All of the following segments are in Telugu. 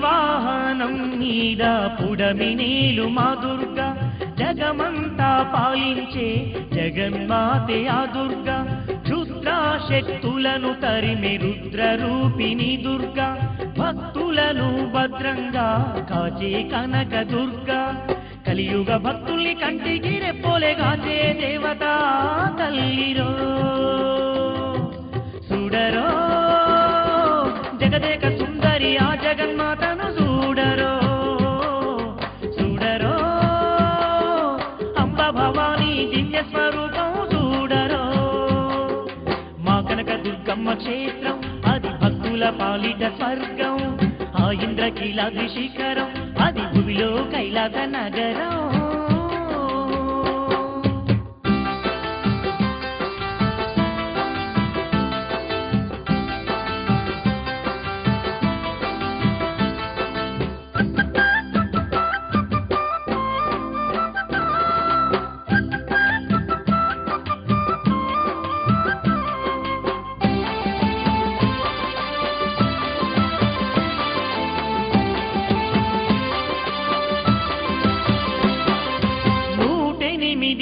వాహనం మీద పుడమినేలు మా దుర్గా జగమంతా పాలించే జగన్మాతే ఆ దుర్గా రుద్రాశక్తులను తరిమి రుద్రరూపిణి దుర్గా భక్తులను భద్రంగా కాచే కనక దుర్గా కలియుగ భక్తుల్ని కంటికి రెప్పోలే కాచే దేవత తల్లిరో చూడరో జగదేక సుందరి ఆ జగన్మాతను చూడరో చూడరో అంబ భవానీ దివ్య స్వరూపం చూడరో మా కనక దుర్గమ్మ క్షేత్రం అది భక్తుల పాలిట స్వర్గం ఆ ఇంద్రకీలాద్రి శిఖరం అది భూమిలో కైలాస నగరం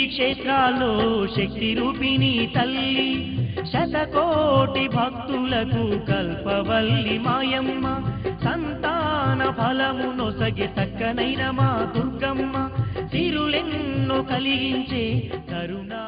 క్షేత్రాల్లో శక్తి రూపిణి తల్లి శతకోటి భక్తులకు కల్పవల్లి మాయమ్మ సంతాన ఫలము నొసగి చక్కనైన మా దుర్గమ్మ సిరులెన్నో కలిగించే కరుణా